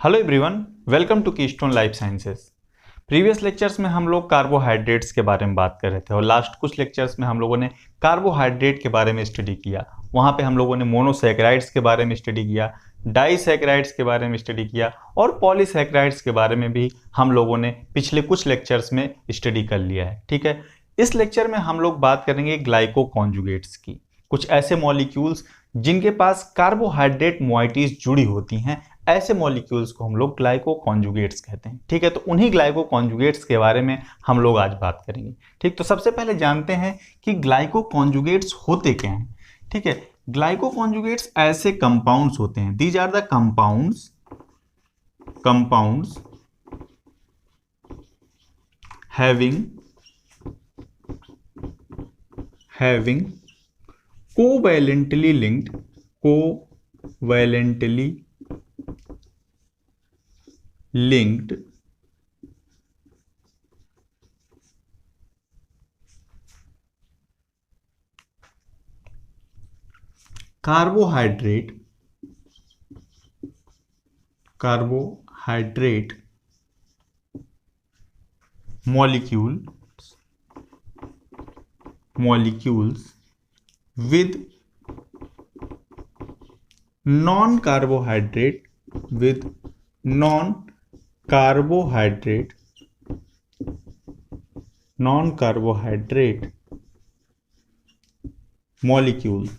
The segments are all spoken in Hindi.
Hello everyone, welcome to Keystone Life Sciences. Previous lectures में हम लोग कार्बोहाइड्रेट्स के बारे में बात कर रहे थे और लास्ट कुछ लेक्चर्स में हम लोगों ने कार्बोहाइड्रेट के बारे में स्टडी किया। वहाँ पे हम लोगों ने मोनोसैकेराइड्स के बारे में स्टडी किया, डाइसैकेराइड्स के बारे में स्टडी किया और पॉलीसैकेराइड्स के बारे में भी हम लोगों ने पिछले कुछ लेक्चर्स में स्टडी कर लिया है। ठीक है, इस लेक्चर में हम लोग बात करेंगे ग्लाइको कॉन्जुगेट्स की, कुछ ऐसे मॉलिक्यूल्स जिनके पास कार्बोहाइड्रेट मोइटीज जुड़ी होती हैं। ऐसे मॉलिक्यूल्स को हम लोग ग्लाइको कॉन्जुगेट्स कहते हैं। ठीक है, तो उन्हीं ग्लाइको कॉन्जुगेट्स के बारे में हम लोग आज बात करेंगे। ठीक, तो सबसे पहले जानते हैं कि ग्लाइको कॉन्जुगेट्स होते क्या हैं। ठीक है, ग्लाइको कॉन्जुगेट्स ऐसे कंपाउंड्स होते हैं, these are the compounds having covalently linked carbohydrate molecules with non-carbohydrate molecules।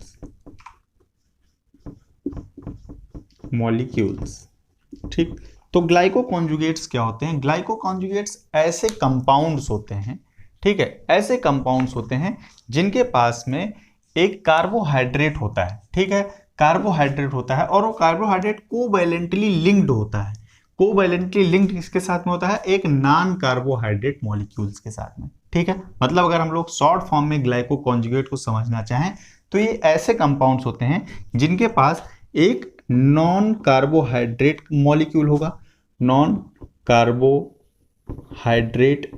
ठीक, तो ग्लाइको कॉन्जुगेट्स क्या होते हैं? ग्लाइको कॉन्जुगेट्स ऐसे कंपाउंड्स होते हैं, ठीक है, ऐसे कंपाउंड्स होते हैं जिनके पास में एक कार्बोहाइड्रेट होता है। ठीक है, कार्बोहाइड्रेट होता है और वो कार्बोहाइड्रेट कोवैलेंटली लिंक्ड होता है। कोवैलेंटली लिंक्ड किसके साथ में होता है? एक नॉन कार्बोहाइड्रेट मॉलिक्यूल्स के साथ में। ठीक है, मतलब अगर हम लोग शॉर्ट फॉर्म में ग्लाइको कॉन्जुगेट को समझना चाहें तो ये ऐसे कंपाउंड्स होते हैं जिनके पास एक नॉन कार्बोहाइड्रेट मॉलिक्यूल होगा, नॉन कार्बोहाइड्रेट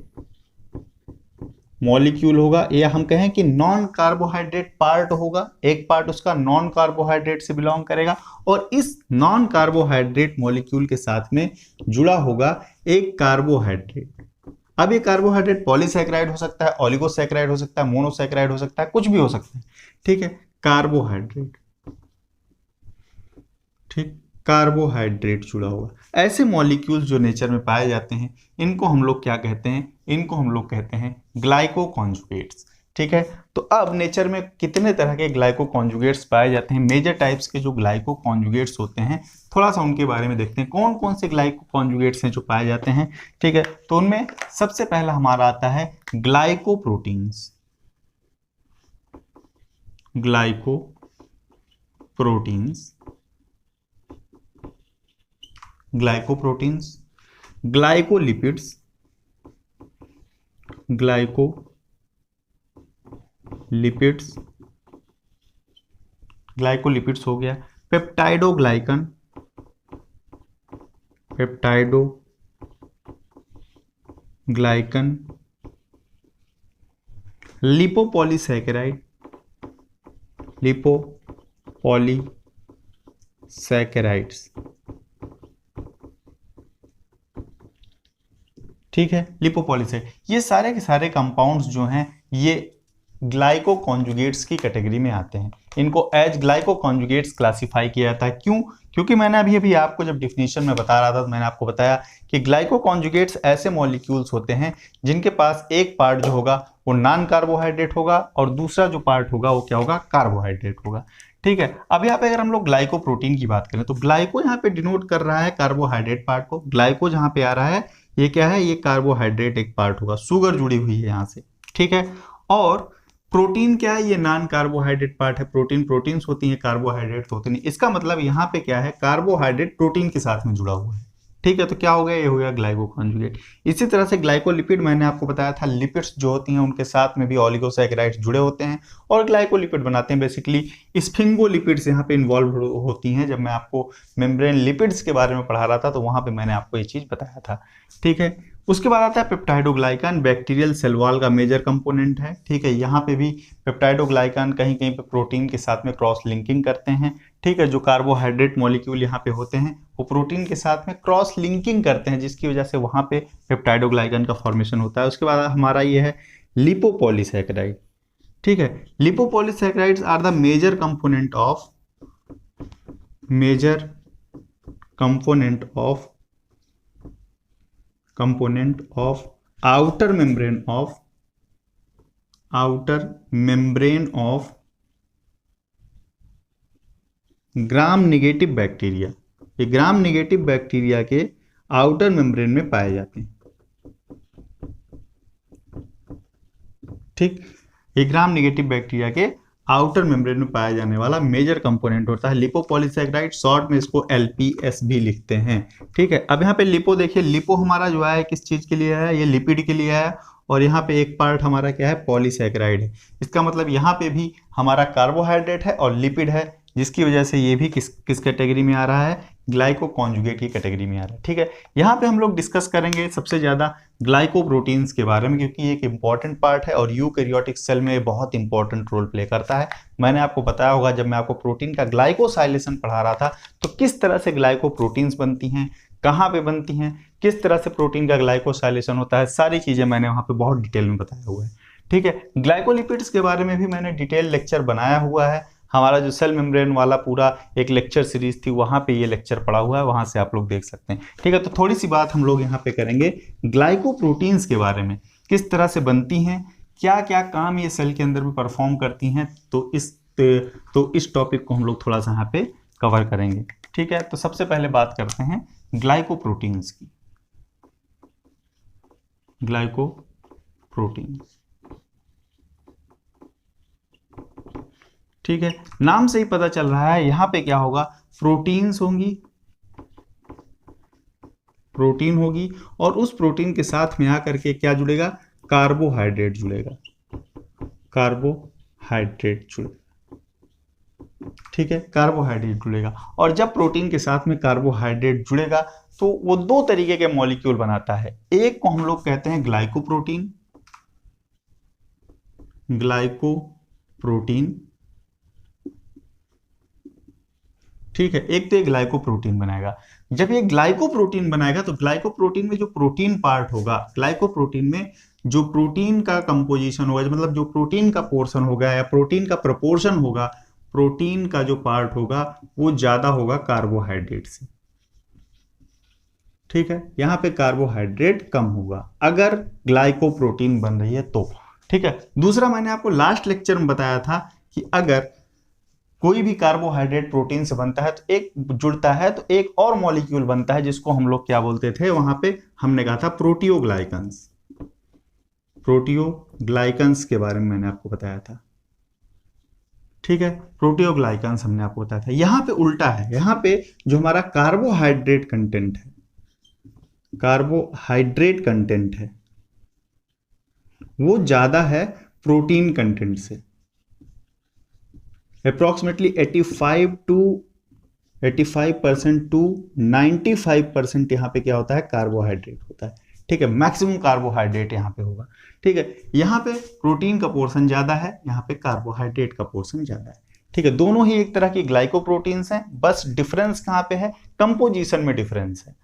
मॉलिक्यूल होगा, या हम कहें कि नॉन कार्बोहाइड्रेट पार्ट होगा, एक पार्ट उसका नॉन कार्बोहाइड्रेट से बिलोंग करेगा और इस नॉन कार्बोहाइड्रेट मॉलिक्यूल के साथ में जुड़ा होगा एक कार्बोहाइड्रेट। अब ये कार्बोहाइड्रेट पॉलीसैकेराइड हो सकता है, ओलिगोसैकेराइड हो सकता है, मोनोसैकेराइड हो सकता है, कुछ भी हो सकता है। ठीक है, कार्बोहाइड्रेट, ठीक, कार्बोहाइड्रेट जुड़ा हुआ ऐसे मॉलिक्यूल्स जो नेचर में पाए जाते हैं, इनको हम लोग क्या कहते हैं? इनको हम लोग कहते हैं ग्लाइको कॉन्जुगेट्स। ठीक है, तो अब नेचर में कितने तरह के ग्लाइको कॉन्जुगेट्स पाए जाते हैं, मेजर टाइप्स के जो ग्लाइको कॉन्जुगेट्स होते हैं, थोड़ा सा उनके बारे में देखते हैं। कौन कौन से ग्लाइको कॉन्जुगेट्स हैं जो पाए जाते हैं? ठीक है, तो उनमें सबसे पहला हमारा आता है ग्लाइकोप्रोटीन्स। ग्लाइकोप्रोटीन्स, ग्लाइकोलिपिड्स, ग्लाइकोलिपिड्स हो गया, पेप्टाइडोग्लाइकन, लिपोपॉलीसैकेराइड्स। ठीक है, लिपोपॉलीसैकेराइड, ये सारे के सारे कंपाउंड्स जो हैं ये ग्लाइको कॉन्जुगेट्स की कैटेगरी में आते हैं। इनको एज ग्लाइको कॉन्जुगेट्स क्लासिफाई किया जाता है। क्यों? क्योंकि मैंने अभी आपको जब डिफिनीशन में बता रहा था तो मैंने आपको बताया कि ग्लाइको कॉन्जुगेट्स ऐसे मॉलिक्यूल्स होते हैं जिनके पास एक पार्ट जो होगा वो नॉन कार्बोहाइड्रेट होगा और दूसरा जो पार्ट होगा वो क्या होगा? कार्बोहाइड्रेट होगा। ठीक है, अब यहाँ पे अगर हम लोग ग्लाइको प्रोटीन की बात करें तो ग्लाइको यहाँ पे डिनोट कर रहा है कार्बोहाइड्रेट पार्ट को। ग्लाइको जहाँ पे आ रहा है ये क्या है? ये कार्बोहाइड्रेट एक पार्ट होगा, शुगर जुड़ी हुई है यहाँ से। ठीक है, और प्रोटीन क्या है? ये नॉन कार्बोहाइड्रेट पार्ट है। प्रोटीन्स होती हैं, कार्बोहाइड्रेट होते नहीं। इसका मतलब यहाँ पे क्या है? कार्बोहाइड्रेट प्रोटीन के साथ में जुड़ा हुआ है। ठीक है, तो क्या हो गया? ये हो गया ग्लाइको कॉन्जुगेट। इसी तरह से ग्लाइकोलिपिड मैंने आपको बताया था, लिपिड्स जो होती हैं उनके साथ में भी ओलिगोसैकेराइड्स जुड़े होते हैं और ग्लाइकोलिपिड बनाते हैं। बेसिकली स्फिंगोलिपिड्स यहाँ पे इन्वॉल्व होती हैं। जब मैं आपको मेम्ब्रेन लिपिड्स के बारे में पढ़ा रहा था तो वहाँ पे मैंने आपको ये चीज़ बताया था। ठीक है, उसके बाद आता है पेप्टाइडोग्लाइकान, बैक्टीरियल सेल वॉल का मेजर कंपोनेंट है। ठीक है, यहाँ पे भी पेप्टाइडोग्लाइकान कहीं कहीं पे प्रोटीन के साथ में क्रॉस लिंकिंग करते हैं। ठीक है, जो कार्बोहाइड्रेट मॉलिक्यूल यहाँ पे होते हैं वो प्रोटीन के साथ में क्रॉस लिंकिंग करते हैं, जिसकी वजह से वहाँ पे पेप्टाइडोग्लाइकन का फॉर्मेशन होता है। उसके बाद हमारा ये है लिपोपॉलीसैकेराइड। ठीक है, lipopolysaccharides are the major component of outer membrane of gram negative bacteria. ये ग्राम नेगेटिव बैक्टीरिया के आउटर मेम्ब्रेन में पाए जाते हैं। ठीक, ये ग्राम नेगेटिव बैक्टीरिया के आउटर मेम्ब्रेन में पाया जाने वाला मेजर कंपोनेंट होता है लिपोपॉलीसैकेराइड, शॉर्ट में इसको LPS भी लिखते हैं। ठीक है, अब यहाँ पे लिपो देखिए, लिपो हमारा जो है किस चीज के लिए है, ये लिपिड के लिए है, और यहाँ पे एक पार्ट हमारा क्या है, पॉलीसैकेराइड है। इसका मतलब यहाँ पे भी हमारा कार्बोहाइड्रेट है और लिपिड है, जिसकी वजह से ये भी किस कैटेगरी में आ रहा है, ग्लाइकोकॉन्जुगेट की कैटेगरी में आ रहा है। ठीक है, यहाँ पे हम लोग डिस्कस करेंगे सबसे ज्यादा ग्लाइकोप्रोटीन्स के बारे में, क्योंकि ये एक इंपॉर्टेंट पार्ट है और यूकैरियोटिक सेल में बहुत इंपॉर्टेंट रोल प्ले करता है। मैंने आपको बताया होगा जब मैं आपको प्रोटीन का ग्लाइकोसाइलेशन पढ़ा रहा था, तो किस तरह से ग्लाइकोप्रोटीन्स बनती हैं, कहाँ पे बनती हैं, किस तरह से प्रोटीन का ग्लाइकोसाइलेशन होता है, सारी चीजें मैंने वहाँ पे बहुत डिटेल में बताया हुआ है। ठीक है, ग्लाइकोलिपिड्स के बारे में भी मैंने डिटेल लेक्चर बनाया हुआ है। हमारा जो सेल मेम्ब्रेन वाला पूरा एक लेक्चर सीरीज थी, वहां पे ये लेक्चर पड़ा हुआ है, वहां से आप लोग देख सकते हैं। ठीक है, तो थोड़ी सी बात हम लोग यहाँ पे करेंगे ग्लाइकोप्रोटीन्स के बारे में, किस तरह से बनती हैं, क्या क्या काम ये सेल के अंदर भी परफॉर्म करती हैं, तो इस टॉपिक को हम लोग थोड़ा सा यहाँ पे कवर करेंगे। ठीक है, तो सबसे पहले बात करते हैं ग्लाइकोप्रोटीन्स की। ग्लाइकोप्रोटीन, ठीक है, नाम से ही पता चल रहा है यहाँ पे क्या होगा, प्रोटीन्स होंगी, प्रोटीन होगी, और उस प्रोटीन के साथ में आकर के क्या जुड़ेगा, कार्बोहाइड्रेट जुड़ेगा, कार्बोहाइड्रेट जुड़ेगा। ठीक है, कार्बोहाइड्रेट जुड़ेगा, और जब प्रोटीन के साथ में कार्बोहाइड्रेट जुड़ेगा तो वो दो तरीके के मॉलिक्यूल बनाता है। एक को हम लोग कहते हैं ग्लाइकोप्रोटीन, ठीक है, एक तो ये ग्लाइकोप्रोटीन बनाएगा। जब ये ग्लाइकोप्रोटीन बनाएगा तो ग्लाइकोप्रोटीन में जो प्रोटीन पार्ट होगा, ग्लाइकोप्रोटीन में जो प्रोटीन का कंपोजिशन होगा, मतलब जो प्रोटीन का पोर्शन होगा या प्रोटीन का प्रपोर्शन होगा, प्रोटीन का जो पार्ट होगा वो ज्यादा होगा कार्बोहाइड्रेट से। ठीक है, यहां पे कार्बोहाइड्रेट कम होगा अगर ग्लाइकोप्रोटीन बन रही है तो। ठीक है, दूसरा मैंने आपको लास्ट लेक्चर में बताया था कि अगर कोई भी कार्बोहाइड्रेट प्रोटीन से बनता है तो एक जुड़ता है तो एक और मॉलिक्यूल बनता है, जिसको हम लोग क्या बोलते थे, वहां पे हमने कहा था प्रोटियोग्लाइकन्स। प्रोटियोग्लाइकन्स के बारे में मैंने आपको बताया था। ठीक है, प्रोटियोग्लाइकन्स हमने आपको बताया था। यहां पे उल्टा है, यहां पे जो हमारा कार्बोहाइड्रेट कंटेंट है, कार्बोहाइड्रेट कंटेंट है वो ज्यादा है प्रोटीन कंटेंट से। अप्रोक्सीमेटली 85% टू 95% यहाँ पे क्या होता है, कार्बोहाइड्रेट होता है। ठीक है, मैक्सिमम कार्बोहाइड्रेट यहाँ पे होगा। ठीक है, यहाँ पे प्रोटीन का पोर्शन ज्यादा है, यहाँ पे कार्बोहाइड्रेट का पोर्शन ज्यादा है। ठीक है, दोनों ही एक तरह की ग्लाइकोप्रोटीन्स हैं, बस डिफरेंस कहाँ पे है, कंपोजिशन में डिफरेंस है।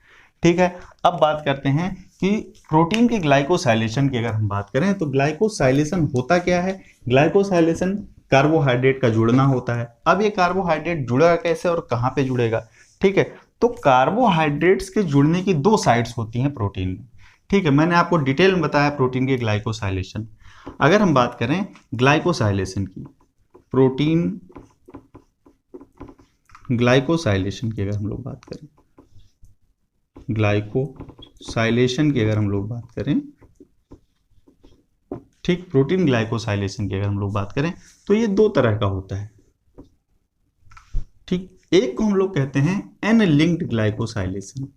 ठीक है, अब बात करते हैं कि प्रोटीन के ग्लाइकोसाइलेशन की अगर हम बात करें तो ग्लाइकोसाइलेशन होता क्या है। ग्लाइकोसाइलेशन कार्बोहाइड्रेट का जुड़ना होता है। अब ये कार्बोहाइड्रेट जुड़ेगा कैसे और कहां पे जुड़ेगा। ठीक है, तो कार्बोहाइड्रेट्स के जुड़ने की दो साइड्स होती हैं प्रोटीन में। ठीक है, मैंने आपको डिटेल में बताया प्रोटीन के ग्लाइकोसाइलेशन। अगर हम बात करें ग्लाइकोसाइलेशन की, प्रोटीन ग्लाइकोसाइलेशन की अगर हम लोग बात करें, ग्लाइकोसाइलेशन की अगर हम लोग बात करें, ठीक, प्रोटीन ग्लाइकोसाइलेशन की अगर हम लोग बात करें तो ये दो तरह का होता है। ठीक, एक को हम लोग कहते हैं एन लिंक्ड ग्लाइकोसाइलेशन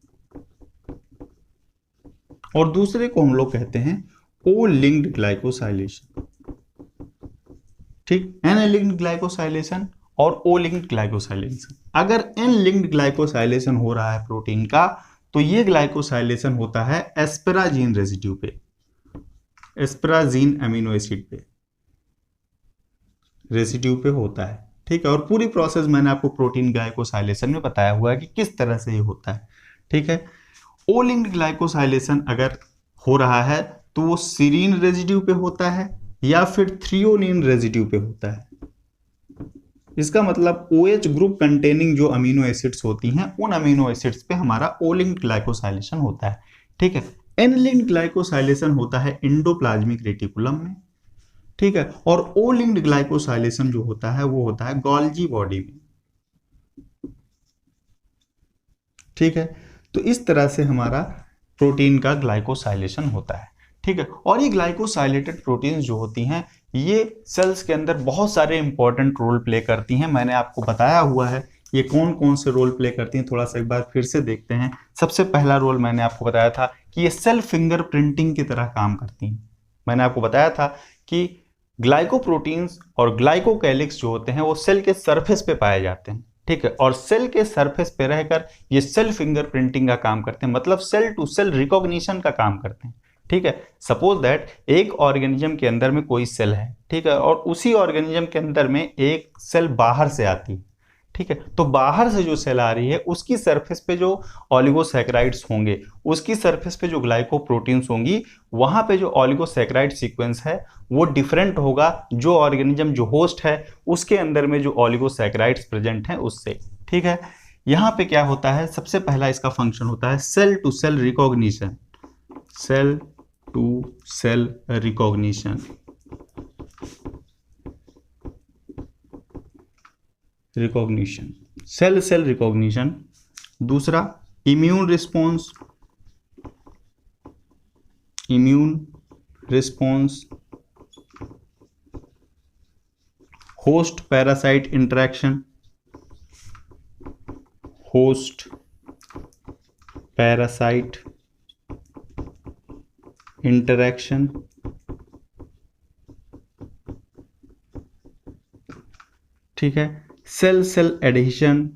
और दूसरे को हम लोग कहते हैं ओ लिंक्ड ग्लाइकोसाइलेशन। ठीक, एन लिंक्ड ग्लाइकोसाइलेशन और ओ लिंक्ड ग्लाइकोसाइलेशन। अगर एन लिंक्ड ग्लाइकोसाइलेशन हो रहा है प्रोटीन का तो ये ग्लाइकोसाइलेशन होता है एस्पेराजीन रेसिड्यू पे, एस्पेराजीन अमीनो एसिड पे, रेसिड्यू पे होता है। ठीक है, और पूरी प्रोसेस मैंने आपको प्रोटीन ग्लाइकोसाइलेशन में बताया हुआ है कि किस तरह से ये होता है। ठीक है, ओ लिंक्ड ग्लाइकोसाइलेशन अगर हो रहा है तो वो सीरीन रेजिड्यू पे होता है या फिर थ्रियोनिन रेजिड्यू पे होता है। इसका मतलब OH ग्रुप कंटेनिंग जो अमीनो एसिड्स होती हैं उन अमीनो एसिड्स पे हमारा ओ लिंक्ड ग्लाइकोसाइलेशन होता है। ठीक है, एन लिंक्ड ग्लाइकोसाइलेशन होता है एंडोप्लाज्मिक रेटिकुलम में। ठीक है, और ओ लिंक्ड ग्लाइकोसाइलेशन जो होता है वो होता है गोल्जी बॉडी में। ठीक है, तो इस तरह से हमारा प्रोटीन का ग्लाइकोसाइलेशन होता है। ठीक है, और ये ग्लाइकोसाइलेटेड प्रोटीन्स जो होती हैं ये सेल्स के अंदर बहुत सारे इंपॉर्टेंट रोल प्ले करती हैं। मैंने आपको बताया हुआ है ये कौन कौन से रोल प्ले करती हैं, थोड़ा सा एक बार फिर से देखते हैं। सबसे पहला रोल मैंने आपको बताया था कि ये सेल फिंगर प्रिंटिंग की तरह काम करती हैं। मैंने आपको बताया था कि ग्लाइकोप्रोटीन्स और ग्लाइकोकैलिक्स जो होते हैं वो सेल के सरफेस पे पाए जाते हैं। ठीक है, और सेल के सरफेस पे रहकर ये सेल फिंगर प्रिंटिंग का काम करते हैं, मतलब सेल टू सेल रिकॉग्निशन का काम करते हैं। ठीक है, सपोज दैट एक ऑर्गेनिज्म के अंदर में कोई सेल है, ठीक है, और उसी ऑर्गेनिज्म के अंदर में एक सेल बाहर से आती है। ठीक है, तो बाहर से जो सेल आ रही है उसकी सरफेस पे जो ऑलिगोसैकेराइड्स होंगे, उसकी सरफेस पे जो ग्लाइकोप्रोटीन्स होंगी, वहां पे जो ऑलिगोसैकेराइड सीक्वेंस है वो डिफरेंट होगा जो ऑर्गेनिज्म जो होस्ट है उसके अंदर में जो ऑलिगोसैकेराइड्स प्रेजेंट हैं उससे। ठीक है, यहाँ पे क्या होता है, सबसे पहला इसका फंक्शन होता है cell to cell recognition. Cell to cell recognition, cell cell recognition. दूसरा immune response, host parasite interaction, host parasite interaction. ठीक है, सेल सेल एडहेशन,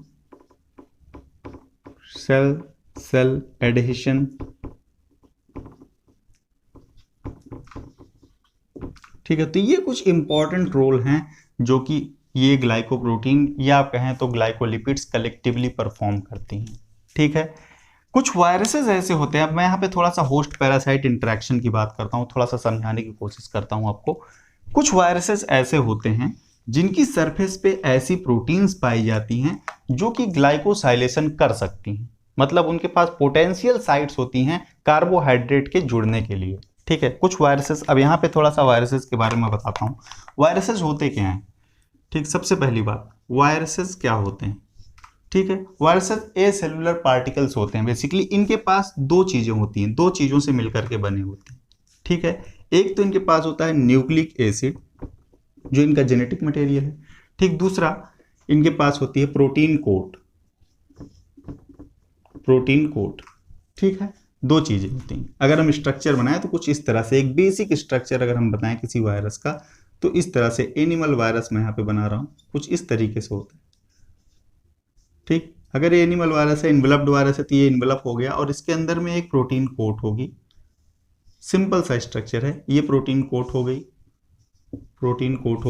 ठीक है, तो ये कुछ इंपॉर्टेंट रोल हैं जो कि ये ग्लाइकोप्रोटीन या आप कहें तो ग्लाइकोलिपिड्स कलेक्टिवली परफॉर्म करती हैं। ठीक है, कुछ वायरसेस ऐसे होते हैं, अब मैं यहाँ पे थोड़ा सा होस्ट पैरासाइट इंटरेक्शन की बात करता हूँ, थोड़ा सा समझाने की कोशिश करता हूँ आपको। कुछ वायरसेस ऐसे होते हैं जिनकी सरफेस पे ऐसी प्रोटीन्स पाई जाती हैं जो कि ग्लाइकोसाइलेशन कर सकती हैं, मतलब उनके पास पोटेंशियल साइट्स होती हैं कार्बोहाइड्रेट के जुड़ने के लिए। ठीक है, कुछ वायरसेस, अब यहाँ पे थोड़ा सा वायरसेस के बारे में बताता हूँ। वायरसेस होते क्या हैं? ठीक, सबसे पहली बात, वायरसेस क्या होते हैं? ठीक है, वायरसेस ए सेलुलर पार्टिकल्स होते हैं। बेसिकली इनके पास दो चीजें होती हैं, दो चीजों से मिलकर के बने होते हैं। ठीक है, एक तो इनके पास होता है न्यूक्लिक एसिड जो इनका जेनेटिक मटेरियल है। ठीक, दूसरा इनके पास होती है प्रोटीन कोट। ठीक है, दो चीजें होती हैं। अगर हम स्ट्रक्चर बनाएं तो कुछ इस तरह से, एक बेसिक स्ट्रक्चर अगर हम बताएं किसी वायरस का तो इस तरह से, एनिमल वायरस मैं यहाँ पे बना रहा हूं, कुछ इस तरीके से होता है। ठीक, अगर ये एनिमल वायरस है, इन्वेलप्ड वायरस है, तो ये इन्वेलप हो गया और इसके अंदर में एक प्रोटीन कोट होगी। सिंपल सा स्ट्रक्चर है, ये प्रोटीन कोट हो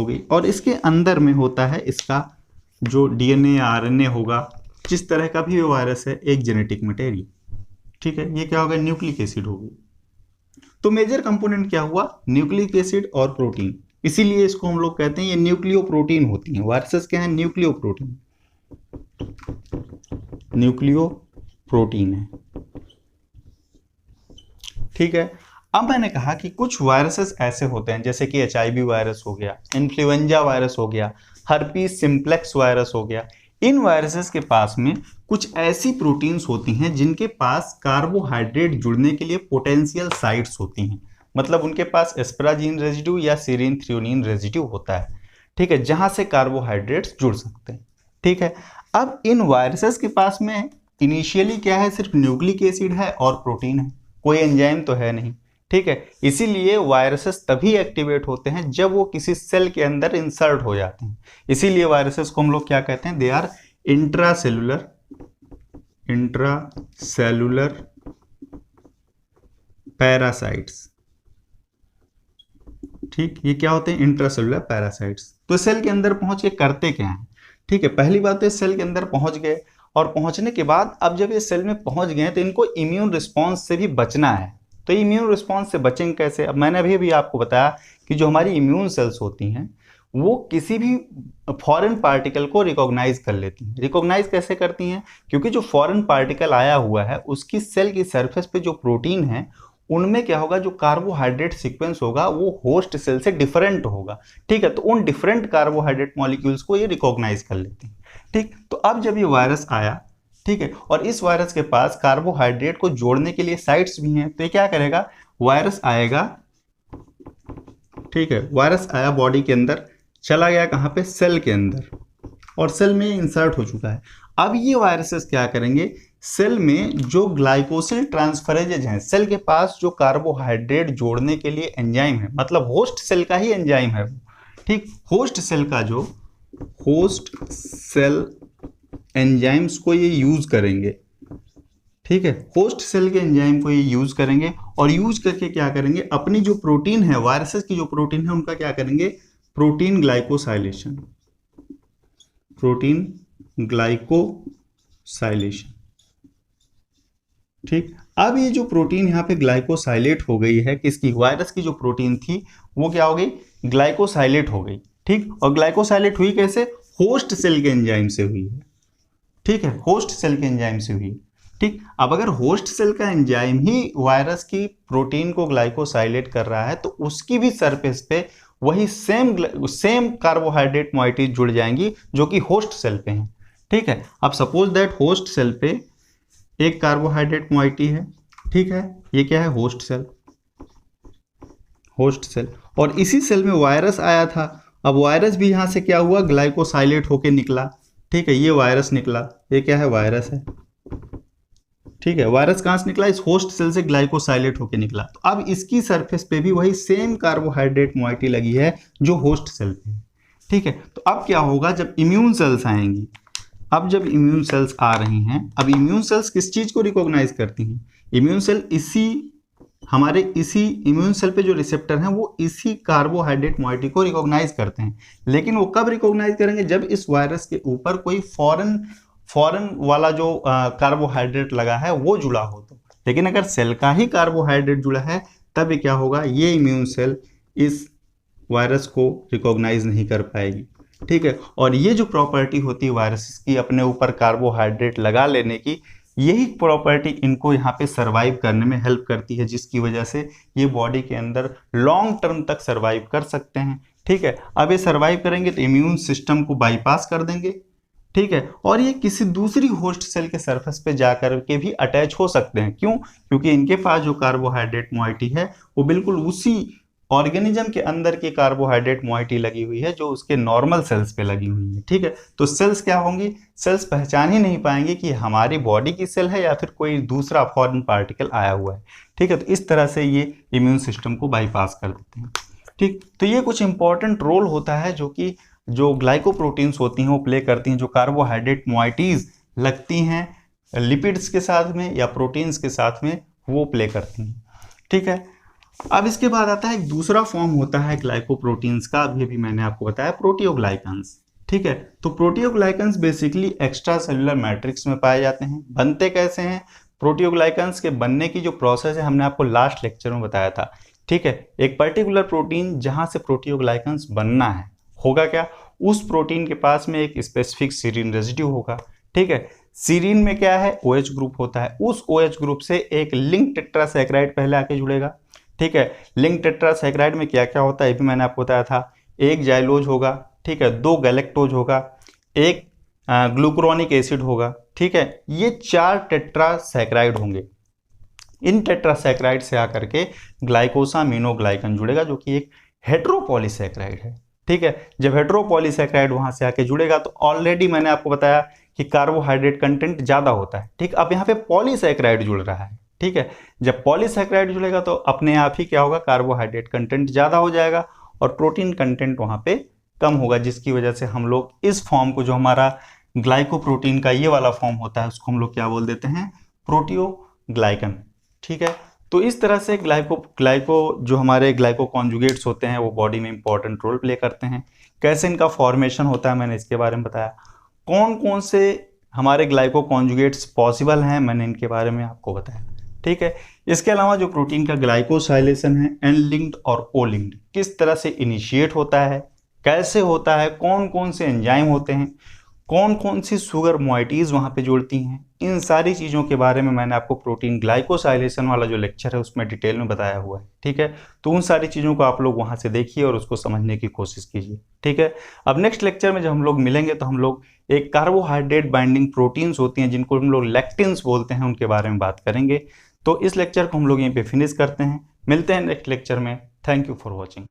गई और इसके अंदर में होता है इसका जो डीएनए या आरएनए होगा, जिस तरह का भी वायरस है, एक जेनेटिक मटेरियल। ठीक है, ये क्या होगा, न्यूक्लिक एसिड होगी। तो मेजर कंपोनेंट क्या हुआ, न्यूक्लिक एसिड और प्रोटीन, इसीलिए इसको हम लोग कहते हैं ये न्यूक्लियोप्रोटीन होती हैं। वायरसेस क्या है, न्यूक्लियोप्रोटीन है। ठीक है, अब मैंने कहा कि कुछ वायरसेस ऐसे होते हैं जैसे कि HIV वायरस हो गया, इन्फ्लुएंजा वायरस हो गया, हर्पीस सिंप्लेक्स वायरस हो गया। इन वायरसेस के पास में कुछ ऐसी प्रोटीन्स होती हैं जिनके पास कार्बोहाइड्रेट जुड़ने के लिए पोटेंशियल साइट्स होती हैं, मतलब उनके पास एस्पराजीन रेजिड्यू या सीरीन थ्रियोनिन रेजिड्यू होता है। ठीक है, जहां से कार्बोहाइड्रेट्स जुड़ सकते हैं। ठीक है, अब इन वायरसेस के पास में इनिशियली क्या है, सिर्फ न्यूक्लिक एसिड है और प्रोटीन है, कोई एंजाइम तो है नहीं। ठीक है, इसीलिए वायरसेस तभी एक्टिवेट होते हैं जब वो किसी सेल के अंदर इंसर्ट हो जाते हैं। इसीलिए वायरसेस को हम लोग क्या कहते हैं, दे आर इंट्रासेलुलर पैरासाइट्स। ठीक, ये क्या होते हैं, इंट्रासेलुलर पैरासाइट्स। तो सेल के अंदर पहुंच के करते क्या हैं, ठीक है, पहली बात तो इस सेल के अंदर पहुंच गए, और पहुंचने के बाद अब जब ये सेल में पहुंच गए तो इनको इम्यून रिस्पॉन्स से भी बचना है। तो इम्यून रिस्पॉन्स से बचेंगे कैसे? अब मैंने अभी आपको बताया कि जो हमारी इम्यून सेल्स होती हैं वो किसी भी फॉरेन पार्टिकल को रिकॉग्नाइज कर लेती हैं। रिकॉग्नाइज कैसे करती हैं? क्योंकि जो फॉरेन पार्टिकल आया हुआ है उसकी सेल की सरफेस पे जो प्रोटीन है उनमें क्या होगा, जो कार्बोहाइड्रेट सीक्वेंस होगा वो होस्ट सेल से डिफरेंट होगा। ठीक है, तो उन डिफरेंट कार्बोहाइड्रेट मॉलिक्यूल्स को ये रिकॉग्नाइज कर लेती हैं। ठीक, तो अब जब ये वायरस आया, ठीक है, और इस वायरस के पास कार्बोहाइड्रेट को जोड़ने के लिए साइट्स भी हैं, तो ये क्या करेगा, वायरस आएगा, ठीक है, वायरस आया बॉडी के अंदर, चला गया कहाँ पे, सेल के अंदर, और सेल में इंसर्ट हो चुका है। अब ये वायरसेस क्या करेंगे, सेल में जो ग्लाइकोसिल ट्रांसफरेजेज हैं, सेल के पास जो कार्बोहाइड्रेट जोड़ने के लिए एंजाइम है, मतलब होस्ट सेल का ही एंजाइम है, ठीक, होस्ट सेल का जो होस्ट सेल एंजाइम्स को ये यूज करेंगे। ठीक है, होस्ट सेल के एंजाइम को ये यूज करेंगे, और यूज करके क्या करेंगे, अपनी जो प्रोटीन है, वायरसेस की जो प्रोटीन है उनका क्या करेंगे, प्रोटीन ग्लाइकोसाइलेशन, प्रोटीन ग्लाइकोसाइलेशन। ठीक, अब ये जो प्रोटीन यहाँ पे ग्लाइकोसाइलेट हो गई है, किसकी, वायरस की जो प्रोटीन थी वो क्या हो गई, ग्लाइकोसाइलेट हो गई। ठीक, और ग्लाइकोसाइलेट हुई कैसे, होस्ट सेल के एंजाइम से हुई है। ठीक है, होस्ट सेल के एंजाइम से हुई। ठीक, अब अगर होस्ट सेल का एंजाइम ही वायरस की प्रोटीन को ग्लाइकोसाइलेट कर रहा है तो उसकी भी सरफेस पे वही सेम कार्बोहाइड्रेट मॉइटीज जुड़ जाएंगी जो कि होस्ट सेल पे हैं। ठीक है, अब सपोज दैट होस्ट सेल पे एक कार्बोहाइड्रेट मॉइटी है, ठीक है, ये क्या है, होस्ट सेल, होस्ट सेल, और इसी सेल में वायरस आया था। अब वायरस भी यहां से क्या हुआ, ग्लाइकोसाइलेट होके निकला। ठीक है, ये वायरस निकला, ये क्या है, वायरस है। ठीक है, वायरस कहां से निकला, इस होस्ट सेल से ग्लाइकोसाइलेट होके निकला। तो अब इसकी सरफेस पे भी वही सेम कार्बोहाइड्रेट मॉइटी लगी है जो होस्ट सेल पे है। ठीक है, तो अब क्या होगा, जब इम्यून सेल्स आएंगी, अब जब इम्यून सेल्स आ रही हैं, अब इम्यून सेल्स किस चीज को रिकॉग्नाइज करती हैं, इम्यून सेल इसी इम्यून सेल पे जो रिसेप्टर हैं वो इसी कार्बोहाइड्रेट मॉइटी को रिकॉग्नाइज करते हैं। लेकिन वो कब रिकॉग्नाइज करेंगे, जब इस वायरस के ऊपर कोई फॉरेन वाला जो कार्बोहाइड्रेट लगा है वो जुड़ा हो तो। लेकिन अगर सेल का ही कार्बोहाइड्रेट जुड़ा है तब क्या होगा, ये इम्यून सेल इस वायरस को रिकॉग्नाइज नहीं कर पाएगी। ठीक है, और ये जो प्रॉपर्टी होती है वायरसेस की अपने ऊपर कार्बोहाइड्रेट लगा लेने की, यही प्रॉपर्टी इनको यहाँ पे सरवाइव करने में हेल्प करती है, जिसकी वजह से ये बॉडी के अंदर लॉन्ग टर्म तक सरवाइव कर सकते हैं। ठीक है, अब ये सरवाइव करेंगे तो इम्यून सिस्टम को बाईपास कर देंगे। ठीक है, और ये किसी दूसरी होस्ट सेल के सरफेस पे जाकर के भी अटैच हो सकते हैं। क्यों? क्योंकि इनके पास जो कार्बोहाइड्रेट मॉइटी है वो बिल्कुल उसी ऑर्गेनिज्म के अंदर की कार्बोहाइड्रेट मॉइटी लगी हुई है जो उसके नॉर्मल सेल्स पे लगी हुई है। ठीक है, तो सेल्स क्या होंगी, सेल्स पहचान ही नहीं पाएंगे कि हमारी बॉडी की सेल है या फिर कोई दूसरा फॉरेन पार्टिकल आया हुआ है। ठीक है, तो इस तरह से ये इम्यून सिस्टम को बाईपास कर देते हैं। ठीक, तो ये कुछ इंपॉर्टेंट रोल होता है जो कि जो ग्लाइकोप्रोटीन्स होती हैं वो प्ले करती हैं, जो कार्बोहाइड्रेट मॉइटीज लगती हैं लिपिड्स के साथ में या प्रोटीन्स के साथ में, वो प्ले करती हैं। ठीक है, अब इसके बाद आता है एक दूसरा फॉर्म होता है ग्लाइकोप्रोटीन्स का, अभी मैंने आपको बताया, प्रोटियोग्लाइकन्स। ठीक है, तो प्रोटियोग्लाइकन्स बेसिकली एक्स्ट्रा सेलुलर मैट्रिक्स में पाए जाते हैं। बनते कैसे हैं, प्रोटियोग्लाइकन्स के बनने की जो प्रोसेस है हमने आपको लास्ट लेक्चर में बताया था। ठीक है, एक पर्टिकुलर प्रोटीन जहां से प्रोटियोग्लाइकन्स बनना है, होगा क्या, उस प्रोटीन के पास में एक स्पेसिफिक सीरीन रेजिड्यू होगा। ठीक है, सीरीन में क्या है, OH ग्रुप होता है, उस OH ग्रुप से एक लिंक टेट्रासैकराइड पहले आके जुड़ेगा। ठीक है, लिंक टेट्रासैकराइड में क्या क्या होता है ये भी मैंने आपको बताया था, एक जाइलोज होगा, ठीक है, 2 गैलेक्टोज होगा, एक ग्लूकुरोनिक एसिड होगा। ठीक है, ये 4 टेट्रासैकराइड होंगे। इन टेट्रासैकराइड से आकर के ग्लाइकोसामिनोग्लाइकन जुड़ेगा जो कि एक हेटेरोपॉलीसैकराइड है। ठीक है, जब हेटेरोपॉलीसैकराइड वहां से आके जुड़ेगा तो ऑलरेडी मैंने आपको बताया कि कार्बोहाइड्रेट कंटेंट ज्यादा होता है। ठीक, अब यहाँ पे पॉलीसैकराइड जुड़ रहा है। ठीक है, जब पॉलीसैकराइड जुड़ेगा तो अपने आप ही क्या होगा, कार्बोहाइड्रेट कंटेंट ज्यादा हो जाएगा और प्रोटीन कंटेंट वहां पे कम होगा, जिसकी वजह से हम लोग इस फॉर्म को, जो हमारा ग्लाइकोप्रोटीन का ये वाला फॉर्म होता है, उसको हम लोग क्या बोल देते हैं, प्रोटियोग्लाइकन। ठीक है, तो इस तरह से ग्लाइको जो हमारे ग्लाइको कॉन्जुगेट्स होते हैं वो बॉडी में इंपॉर्टेंट रोल प्ले करते हैं। कैसे इनका फॉर्मेशन होता है मैंने इसके बारे में बताया। कौन कौन से हमारे ग्लाइको कॉन्जुगेट्स पॉसिबल हैं, मैंने इनके बारे में आपको बताया। ठीक है, इसके अलावा जो प्रोटीन का ग्लाइकोसाइलेशन है एन लिंक्ड और ओ लिंक्ड किस तरह से इनिशिएट होता है, कैसे होता है, कौन कौन से एंजाइम होते हैं, कौन कौन सी शुगर मॉइटीज़ वहाँ पे जुड़ती हैं, इन सारी चीज़ों के बारे में मैंने आपको प्रोटीन ग्लाइकोसाइलेशन वाला जो लेक्चर है उसमें डिटेल में बताया हुआ है। ठीक है, तो उन सारी चीज़ों को आप लोग वहाँ से देखिए और उसको समझने की कोशिश कीजिए। ठीक है, अब नेक्स्ट लेक्चर में जब हम लोग मिलेंगे तो हम लोग एक कार्बोहाइड्रेट बाइंडिंग प्रोटीन्स होती हैं जिनको हम लोग लेक्टिन्स बोलते हैं, उनके बारे में बात करेंगे। तो इस लेक्चर को हम लोग यहीं पे फिनिश करते हैं, मिलते हैं नेक्स्ट लेक्चर में। Thank you for watching.